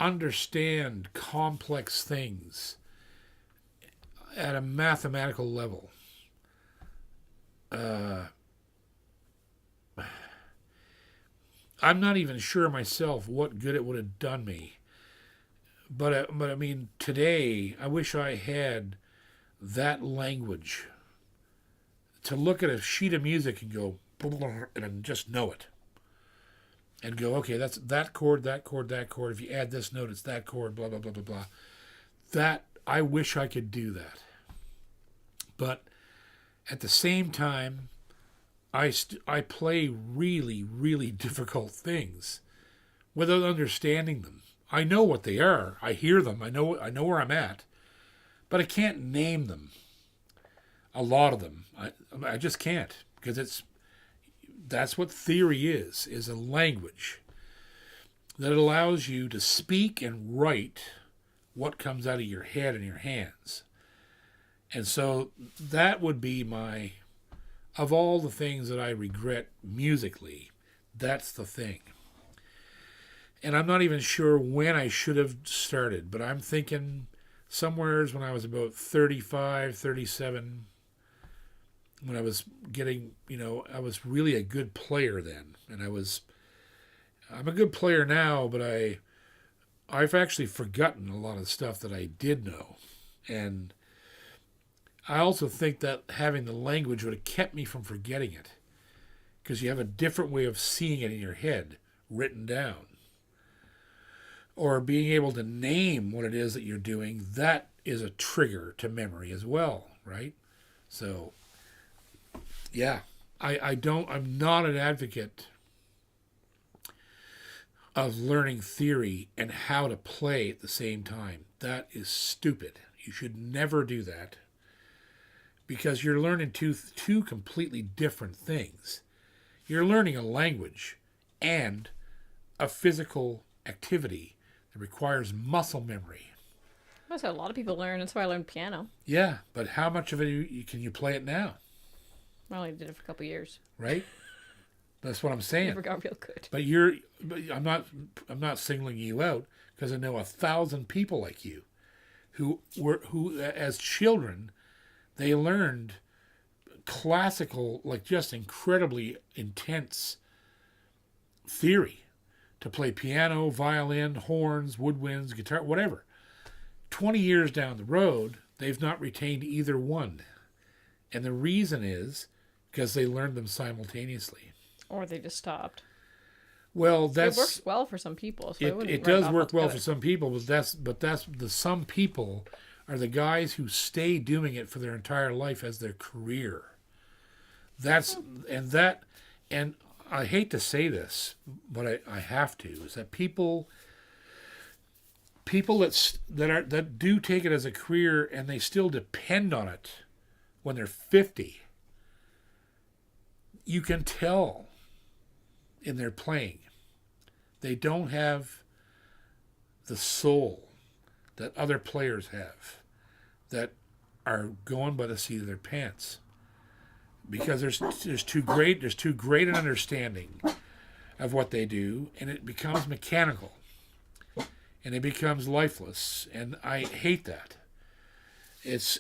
understand complex things at a mathematical level. I'm not even sure myself what good it would have done me but I mean, today, I wish I had that language to look at a sheet of music and go, and just know it. And go, okay, that's that chord, that chord, that chord. If you add this note, it's that chord, blah, blah, blah, blah, blah. That, I wish I could do that. But at the same time, I play really, really difficult things without understanding them. I know what they are. I hear them. I know where I'm at. But I can't name them. A lot of them. I just can't. Because that's what theory is a language that allows you to speak and write what comes out of your head and your hands. And so that would be of all the things that I regret musically, that's the thing. And I'm not even sure when I should have started, but I'm thinking somewheres when I was about 35, 37, when I was getting, I was really a good player then. And I'm a good player now, but I've actually forgotten a lot of stuff that I did know. And I also think that having the language would have kept me from forgetting it, because you have a different way of seeing it in your head, written down. Or being able to name what it is that you're doing, that is a trigger to memory as well, right? So, yeah, I'm not an advocate of learning theory and how to play at the same time. That is stupid. You should never do that, because you're learning two completely different things. You're learning a language and a physical activity that requires muscle memory. That's how a lot of people learn. That's why I learned piano. Yeah, but how much of it can you play it now? I only did it for a couple of years. Right? That's what I'm saying. Never got real good. But I'm not singling you out, because I know 1,000 people like you who as children, they learned classical, like just incredibly intense theory to play piano, violin, horns, woodwinds, guitar, whatever. 20 years down the road, they've not retained either one. And the reason is because they learned them simultaneously. Or they just stopped. Well, it works well for some people. So it does work well for some people, but that's the some people are the guys who stay doing it for their entire life as their career. And I hate to say this, but I have to, is that people that do take it as a career and they still depend on it when they're 50, you can tell in their playing. They don't have the soul that other players have that are going by the seat of their pants, because there's too great an understanding of what they do, and it becomes mechanical and it becomes lifeless, and I hate that. It's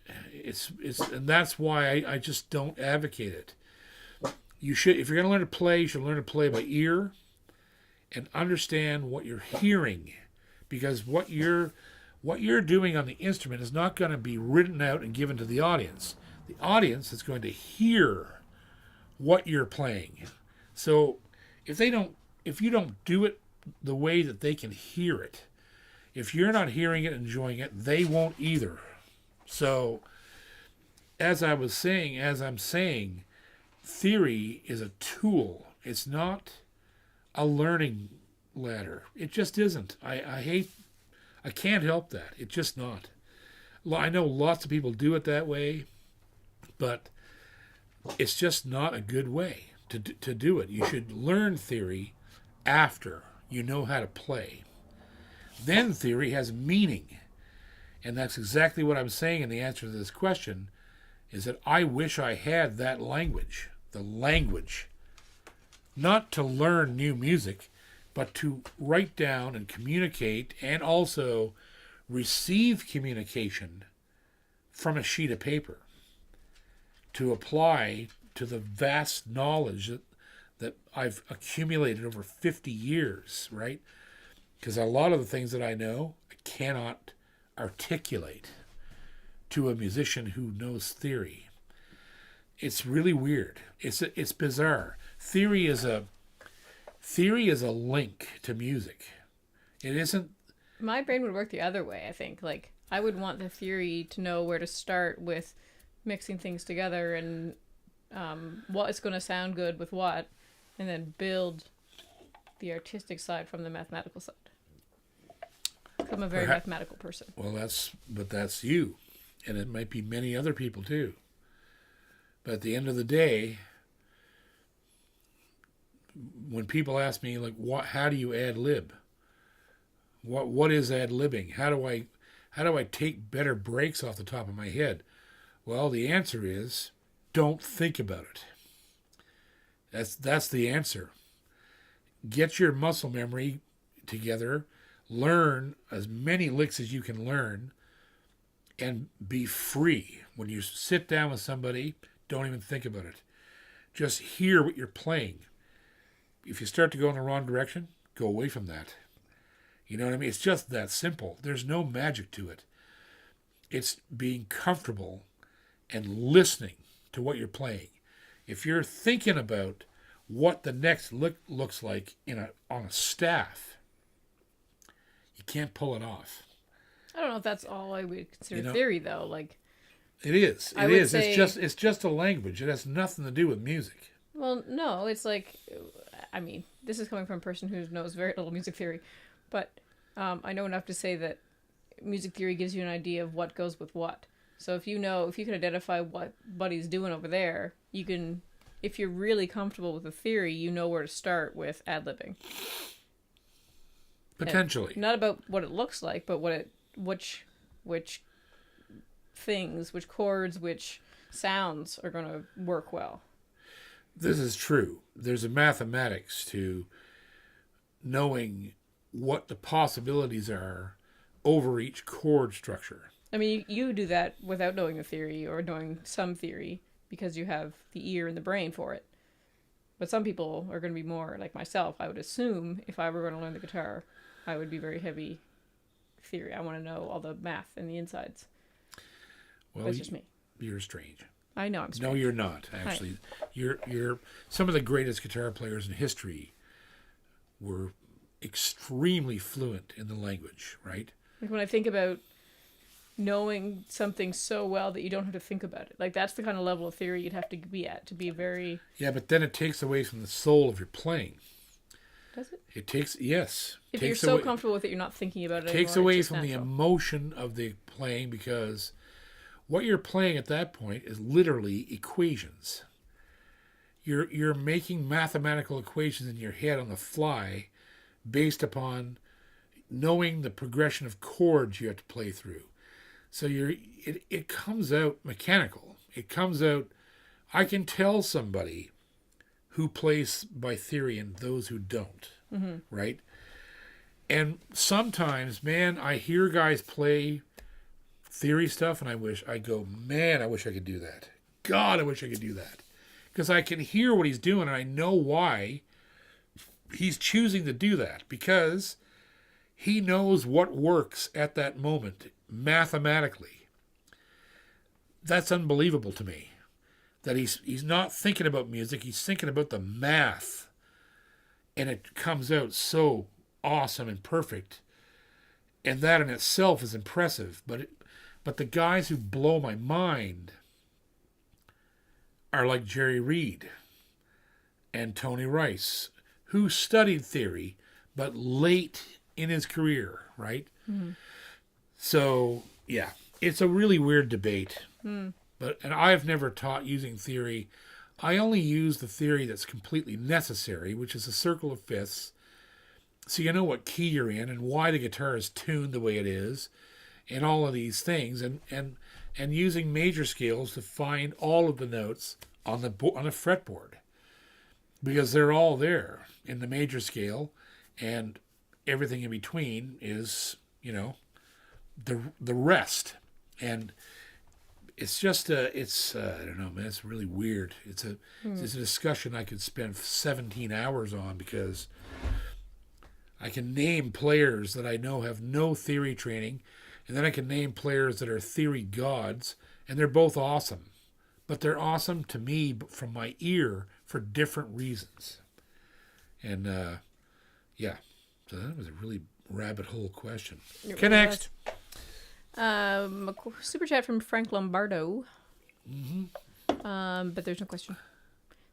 and that's why I just don't advocate it. You should, if you're going to learn to play, you should learn to play by ear and understand what you're hearing, because what you're doing on the instrument is not going to be written out and given to the audience. The audience is going to hear what you're playing. So if you don't do it the way that they can hear it, if you're not hearing it, enjoying it, they won't either. So as I'm saying, theory is a tool. It's not a learning ladder. It just isn't. I can't help that. It's just not. I know lots of people do it that way, but it's just not a good way to do it. You should learn theory after you know how to play. Then theory has meaning. And that's exactly what I'm saying in the answer to this question, is that I wish I had that language. The language. Not to learn new music, but to write down and communicate, and also receive communication from a sheet of paper to apply to the vast knowledge that I've accumulated over 50 years, right? Because a lot of the things that I know, I cannot articulate to a musician who knows theory. It's really weird. It's bizarre. Theory is a link to music. It isn't. My brain would work the other way, I think. Like, I would want the theory to know where to start with mixing things together and what is going to sound good with what, and then build the artistic side from the mathematical side. I'm a very mathematical person. Well, that's you. And it might be many other people too. But at the end of the day, when people ask me, like, how do you ad lib? What is ad libbing? How do I take better breaks off the top of my head? Well, the answer is don't think about it. That's the answer. Get your muscle memory together, learn as many licks as you can learn, and be free. When you sit down with somebody, don't even think about it. Just hear what you're playing. If you start to go in the wrong direction, go away from that. You know what I mean? It's just that simple. There's no magic to it. It's being comfortable and listening to what you're playing. If you're thinking about what the next lick looks like on a staff, you can't pull it off. I don't know if that's all I would consider theory, though. Like, it is. It is. It's just a language. It has nothing to do with music. Well, no, it's like, I mean, this is coming from a person who knows very little music theory, but I know enough to say that music theory gives you an idea of what goes with what. So if you can identify what Buddy's doing over there, you can, if you're really comfortable with the theory, you know where to start with ad-libbing. Potentially. And not about what it looks like, but which things, which chords, which sounds are going to work well. This is true. There's a mathematics to knowing what the possibilities are over each chord structure. I mean, you do that without knowing the theory or knowing some theory because you have the ear and the brain for it. But some people are going to be more like myself. I would assume if I were going to learn the guitar, I would be very heavy theory. I want to know all the math and the insides. Well, that's just me. You're strange. I know I'm strange. No, you're not, actually. You're some of the greatest guitar players in history were extremely fluent in the language, right? Like when I think about knowing something so well that you don't have to think about it. Like that's the kind of level of theory you'd have to be at to be very... Yeah, but then it takes away from the soul of your playing. Does it? It takes, yes. If you're so comfortable with it, you're not thinking about it anymore. It takes away from the emotion of the playing because what you're playing at that point is literally equations. You're making mathematical equations in your head on the fly based upon knowing the progression of chords you have to play through. So it comes out mechanical. It comes out, I can tell somebody who plays by theory and those who don't, right? And sometimes, man, I hear guys play theory stuff and I wish I could do that. God, I wish I could do that. Because I can hear what he's doing and I know why he's choosing to do that. Because he knows what works at that moment mathematically. That's unbelievable to me. That he's not thinking about music, he's thinking about the math. And it comes out so awesome and perfect. And that in itself is impressive. But the guys who blow my mind are like Jerry Reed and Tony Rice, who studied theory, but late in his career, right? Mm-hmm. So, yeah, it's a really weird debate. And I've never taught using theory. I only use the theory that's completely necessary, which is a circle of fifths. So you know what key you're in and why the guitar is tuned the way it is and all of these things. And using major scales to find all of the notes on a fretboard. Because they're all there in the major scale and everything in between is, the rest. And it's just I don't know, man, it's really weird. It's a discussion I could spend 17 hours on because I can name players that I know have no theory training, and then I can name players that are theory gods, and they're both awesome. But they're awesome to me from my ear for different reasons. And, yeah. So that was a really rabbit hole question. Okay, next. A super chat from Frank Lombardo. But there's no question.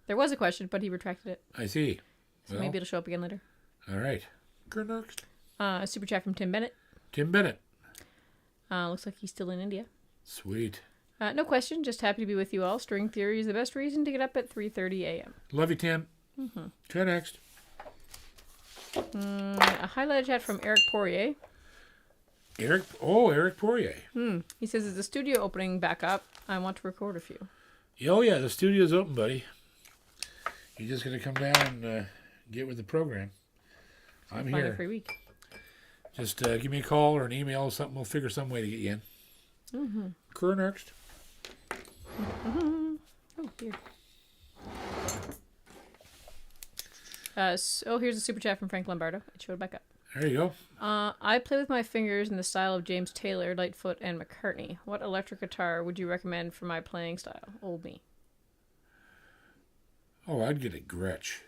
There was a question, but he retracted it. I see. So maybe it'll show up again later. All right. Go next. A super chat from Tim Bennett. Tim Bennett. Looks like he's still in India. Sweet. No question. Just happy to be with you all. String theory is the best reason to get up at 3:30 a.m. Love you, Tim. Okay, next. A highlighted chat from Eric Poirier. Eric Poirier. He says, is the studio opening back up? I want to record a few. Oh, yeah, the studio's open, buddy. You're just going to come down and get with the program. I'm Find here. a free week. Just give me a call or an email or something. We'll figure some way to get you in. Career next. Oh, dear. So here's a super chat from Frank Lombardo. It showed back up. There you go. I play with my fingers in the style of James Taylor, Lightfoot, and McCartney. What electric guitar would you recommend for my playing style? Old me. Oh, I'd get a Gretsch.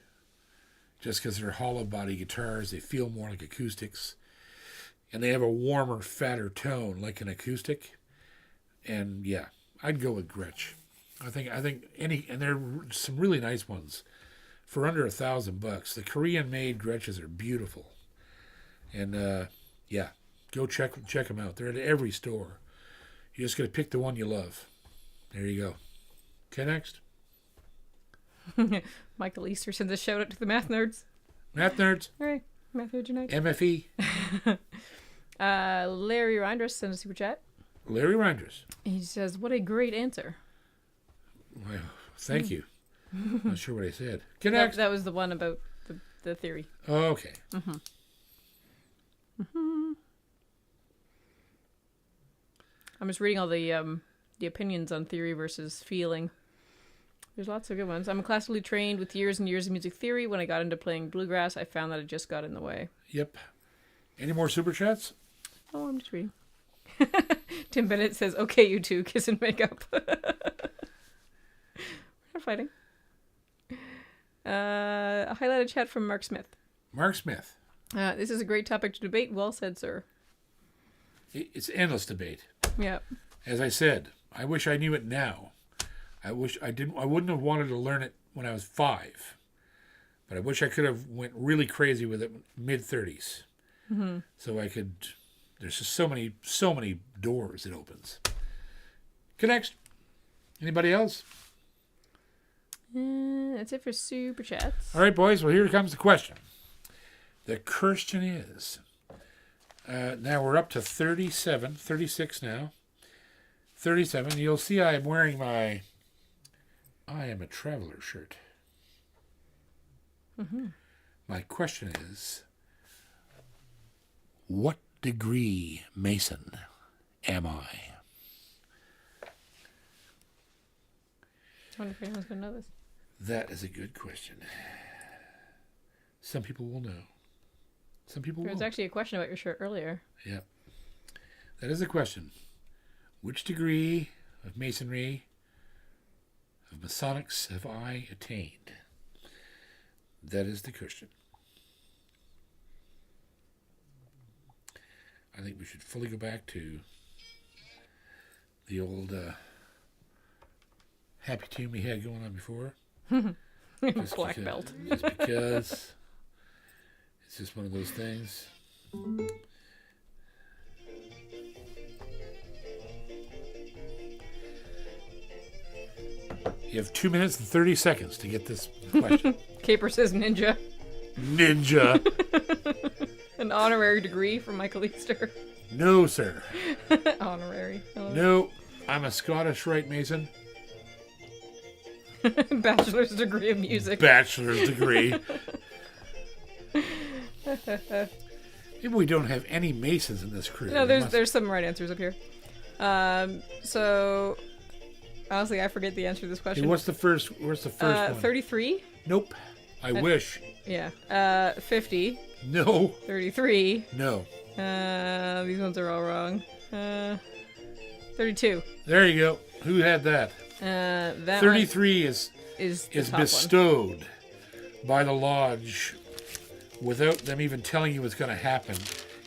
Just because they're hollow body guitars, they feel more like acoustics. And they have a warmer, fatter tone like an acoustic. And yeah, I'd go with Gretsch. I think any, and there are some really nice ones for under $1,000. The Korean-made Gretches are beautiful. And yeah, go check them out. They're at every store. You just got to pick the one you love. There you go. Okay, next. Michael Easter sends a shout out to the math nerds. Math nerds. All right, math nerds unite. MFE. Larry Reinders sends a super chat. Larry Reinders. He says, "What a great answer." Well, thank you. Not sure what I said. Okay, next. That was the one about the theory. Okay. I'm just reading all the opinions on theory versus feeling. There's lots of good ones. I'm classically trained with years and years of music theory. When I got into playing bluegrass, I found that it just got in the way. Yep. Any more super chats? Oh, I'm just reading. Tim Bennett says, "Okay, you two, kiss and make up." We're not fighting. A highlighted chat from Mark Smith. Mark Smith. This is a great topic to debate. Well said, sir. It's endless debate. Yeah. As I said, I wish I knew it now. I wish I didn't. I wouldn't have wanted to learn it when I was 5, but I wish I could have went really crazy with it mid-30s. So I could. There's just so many doors it opens. Okay, next. Anybody else? That's it for super chats. All right, boys. Well, here comes the question. The question is. Now we're up to 36 now. 37. You'll see I am wearing my I Am a Traveler shirt. My question is, what degree Mason am I? I wonder if anyone's going to know this. That is a good question. Some people will know. Some people There was won't. actually a question about your shirt earlier. Yeah. That is a question. Which degree of masonry, of Masonics, have I attained? That is the question. I think we should fully go back to the old happy tune we had going on before. Black belt. Just because it's just one of those things. You have 2 minutes and 30 seconds to get this question. Caper says ninja. Ninja. An honorary degree from Michael Easter. No, sir. Honorary. No, I'm a Scottish Rite Mason. Bachelor's degree of music. Bachelor's degree. Maybe we don't have any Masons in this crew. No, there's some right answers up here. So honestly, I forget the answer to this question. Hey, what's the first one? 33. Nope. I wish. Yeah. 50. No. 33. No. These ones are all wrong. 32. There you go. Who had that? That 33 is the top bestowed by the lodge without them even telling you what's going to happen.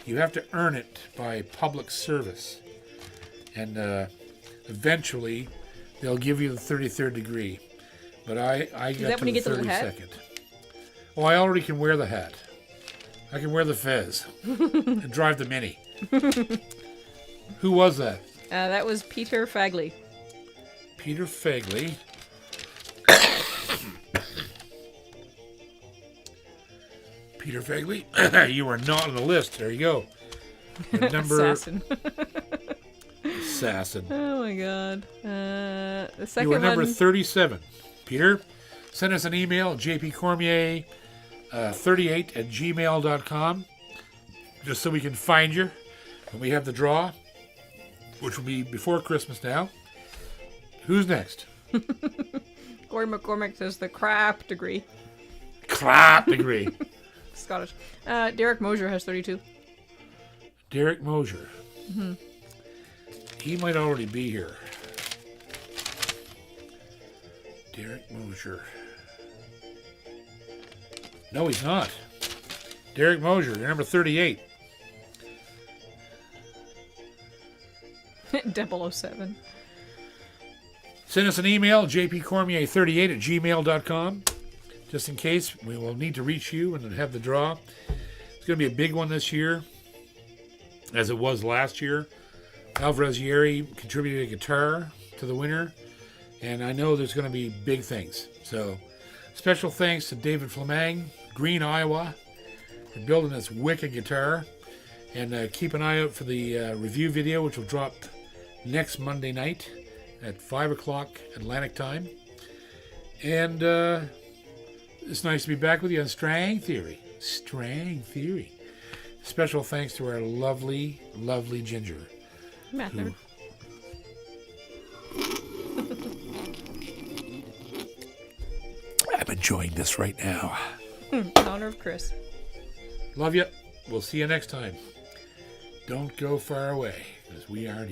You have to earn it by public service. And eventually, they'll give you the 33rd degree. But I got to the 32nd. Oh, I already can wear the hat. I can wear the fez and drive the Mini. Who was that? That was Peter Fagley. Peter Fagley. Peter Fagley. You are not on the list. There you go. And number Assassin. Oh my god. The second you were number one... 37. Peter, send us an email, jpcormier38@gmail.com, just so we can find you when we have the draw, which will be before Christmas now. Who's next? Corey McCormick says the crap degree. Crap degree. Scottish. Derek Mosier has 32. Derek Mosier. Mm-hmm. He might already be here. Derek Mosier. No, he's not. Derek Mosier, you're number 38. 007. Send us an email, jpcormier38@gmail.com, just in case we will need to reach you and have the draw. It's going to be a big one this year, as it was last year. Alvarez Yeri contributed a guitar to the winner, and I know there's going to be big things. So, special thanks to David Fleming, Green, Iowa, for building this wicked guitar. And keep an eye out for the review video, which will drop next Monday night at 5 o'clock Atlantic time. And it's nice to be back with you on Strang Theory. Strang Theory. Special thanks to our lovely, lovely Ginger. Mather. I'm enjoying this right now. In honor of Chris. Love you. We'll see you next time. Don't go far away, because we aren't either.